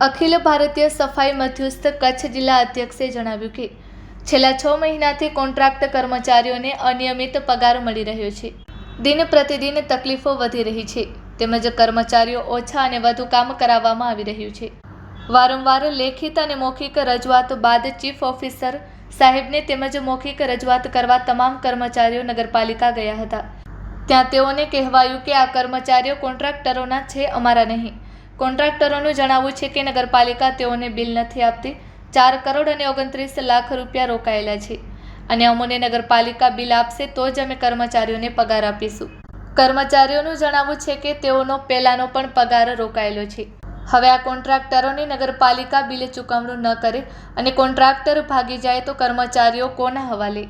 અખિલ ભારતીય સફાઈ મધ્યસ્થ કચ્છ જિલ્લા અધ્યક્ષે જણાવ્યું કે છેલ્લા 6 મહિનાથી કોન્ટ્રાક્ટ કર્મચારીઓને અનિયમિત પગાર મળી રહ્યો છે। દિન પ્રતિદિન તકલીફો વધી રહી છે તેમજ કર્મચારીઓ ઓછા અને વધુ કામ કરાવવામાં આવી રહ્યું છે। વારંવાર લેખિત અને મૌખિક રજૂઆત બાદ ચીફ ઓફિસર સાહેબને તેમજ મૌખિક રજૂઆત કરવા તમામ કર્મચારીઓ નગરપાલિકા ગયા હતા। ત્યાં તેઓને કહેવાયું કે આ કર્મચારીઓ કોન્ટ્રાક્ટરોના છે, અમારા નહીં। કોન્ટ્રાક્ટરોનું જણાવવું છે કે નગરપાલિકા તેઓને બિલ નથી આપતી। 4 કરોડ અને 29 લાખ રૂપિયા રોકાયેલા છે અને અમોને નગરપાલિકા બિલ આપશે તો જ અમે કર્મચારીઓને પગાર આપીશું। કર્મચારીઓનું જણાવવું છે કે તેઓનો પહેલાનો પણ પગાર રોકાયેલો છે। હવે આ કોન્ટ્રાક્ટરોને નગરપાલિકા બિલ ચૂકવણું ન કરે અને કોન્ટ્રાક્ટર ભાગી જાય તો કર્મચારીઓ કોના હવાલે?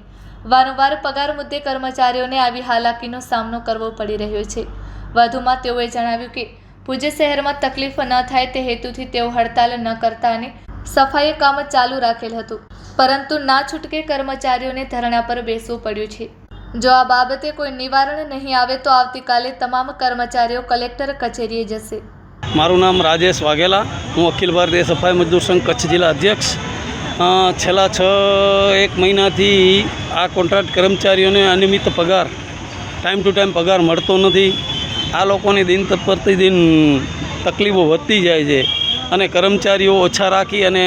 વારંવાર પગાર મુદ્દે કર્મચારીઓને આવી હાલાકીનો સામનો કરવો પડી રહ્યો છે। વધુમાં તેઓએ જણાવ્યું કે ભુજ શહેરમાં તકલીફ ન થાય તે હેતુથી તેઓ હડતાલ ન કરતા અને સફાઈ કામ ચાલુ રાખેલ હતું, પરંતુ ના છૂટકે કર્મચારીઓને ધરણા પર બેસવું પડ્યું છે। જો આ બાબતે કોઈ નિવારણ નહીં આવે તો આવતીકાલે તમામ કર્મચારીઓ કલેક્ટર કચેરીએ જશે। મારું નામ રાજેશ વાઘેલા, હું અખિલ ભારતીય સફાઈ મજદૂર સંઘ કચ્છ જિલ્લા અધ્યક્ષ। છેલ્લા 1 મહિનાથી આ કોન્ટ્રાક્ટ કર્મચારીઓને અનિયમિત પગાર ટાઈમ ટુ ટાઈમ પગાર મળતો નથી। આ લોકોની દિન પ્રતિદિન તકલીફો વધતી જાય છે અને કર્મચારીઓ ઓછા રાખી અને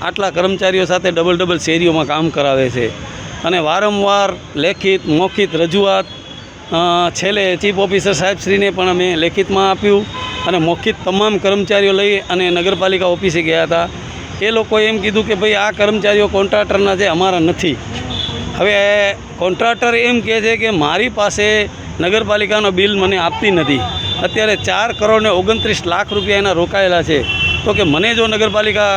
આટલા કર્મચારીઓ સાથે ડબલ શેરીઓમાં કામ કરાવે છે અને વારંવાર લેખિત મૌખિક રજૂઆત છેલ્લે ચીફ ઓફિસર સાહેબશ્રીને પણ અમે લેખિતમાં આપ્યું અને મૌખિક તમામ કર્મચારીઓ લઈ અને નગરપાલિકા ઓફિસે ગયા હતા। એ લોકોએ એમ કીધું કે ભાઈ આ કર્મચારીઓ કોન્ટ્રાક્ટરના છે, અમારા નથી। હવે કોન્ટ્રાક્ટર એમ કહે છે કે મારી પાસે નગરપાલિકાનો બિલ મને આપતી નથી। અત્યારે 4 કરોડ ને 29 લાખ રૂપિયા એના રોકાયેલા છે, તો કે મને જો નગરપાલિકા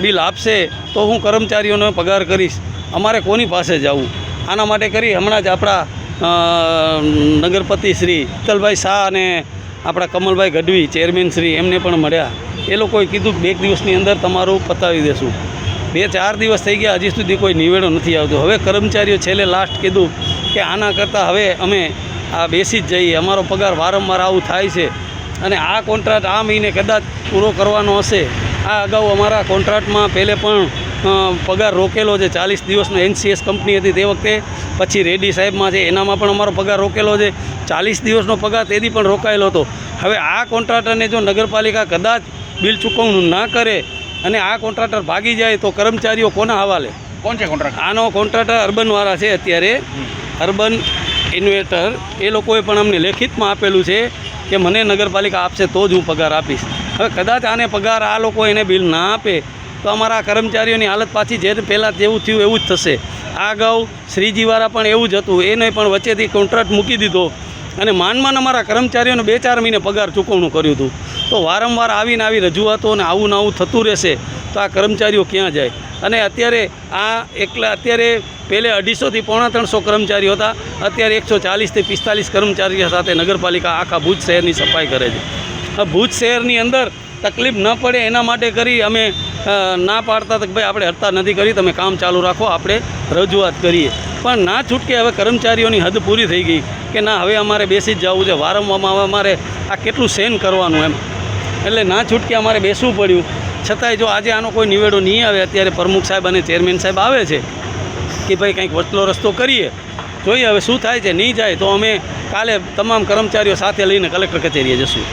બિલ આપશે તો હું કર્મચારીઓનો પગાર કરીશ, અમારે કોની પાસે જવું? આના માટે કરી હમણાં જ આપણા નગરપતિ શ્રી વિઠ્ઠલભાઈ શાહ અને આપણા કમલભાઈ ગઢવી ચેરમેન શ્રી એમને પણ મળ્યા। એ લોકોએ કીધું 2 દિવસની અંદર તમારું પતાવી દેશું। 2-4 દિવસ થઈ ગયા, હજી સુધી કોઈ નિવેડો નથી આવતો। હવે કર્મચારીઓ છેલ્લે લાસ્ટ કીધું કે આના કરતાં હવે અમે આ બેસી જ જઈએ, અમારો પગાર વારંવાર આવું થાય છે અને આ કોન્ટ્રાક્ટ આ મહિને કદાચ પૂરો કરવાનો હશે। આ અગાઉ અમારા કોન્ટ્રાક્ટમાં પહેલે પણ પગાર રોકેલો છે, 40 દિવસનો NCS કંપની હતી તે વખતે, પછી રેડ્ડી સાહેબમાં છે એનામાં પણ અમારો પગાર રોકેલો છે, 40 દિવસનો પગાર તેથી પણ રોકાયેલો હતો। હવે આ કોન્ટ્રાક્ટરને જો નગરપાલિકા કદાચ બિલ ચૂકવણું ના કરે અને આ કોન્ટ્રાક્ટર ભાગી જાય તો કર્મચારીઓ કોના હવાલે? કોણ છે કોન્ટ્રાક્ટર? આનો કોન્ટ્રાક્ટર અર્બનવાળા છે, અત્યારે અર્બન ઇન્વેસ્ટર। એ લોકોએ પણ અમને લેખિતમાં આપેલું છે કે મને નગરપાલિકા આપશે તો જ હું પગાર આપીશ। હવે કદાચ આને પગાર આ લોકો એને બિલ ના આપે તો અમારા કર્મચારીઓની હાલત પાછી જે પહેલાં જેવું થયું એવું જ થશે। આ અગાઉ શ્રીજીવાળા પણ એવું જ હતું, એને પણ વચ્ચેથી કોન્ટ્રાક્ટ મૂકી દીધો અને માનમાં અમારા કર્મચારીઓને 2-4 મહિને પગાર ચૂકવણું કર્યું હતું। તો વારંવાર આવી રજૂઆતો અને આવું થતું રહેશે તો આ કર્મચારીઓ ક્યાં જાય? અને અત્યારે અત્યારે પહેલે 250 થી 350 કર્મચારીઓ હતા, અત્યારે 140 થી 45 કર્મચારીઓ સાથે નગરપાલિકા આખા ભુજ શહેરની સફાઈ કરે છે। ભુજ શહેરની અંદર તકલીફ ન પડે એના માટે કરી અમે ના પાડતા કે ભાઈ આપણે હડતાળ નથી કરી, તમે કામ ચાલુ રાખો, આપણે રજૂઆત કરીએ, પણ ના છૂટકે હવે કર્મચારીઓની હદ પૂરી થઈ ગઈ કે ના હવે અમારે બેસી જ જવું છે। વારંવાર અમારે આ કેટલું સહન કરવાનું એમ, એટલે ના છૂટકે અમારે બેસવું પડ્યું। છતાંય જો આજે આનો કોઈ નિવેડો નહીં આવે, અત્યારે પ્રમુખ સાહેબ અને ચેરમેન સાહેબ આવે છે કે ભાઈ કંઈક વચલો રસ્તો કરીએ, જોઈએ હવે શું થાય છે। નહીં જાય તો અમે કાલે તમામ કર્મચારીઓ સાથે લઈને કલેક્ટર કચેરીએ જશું।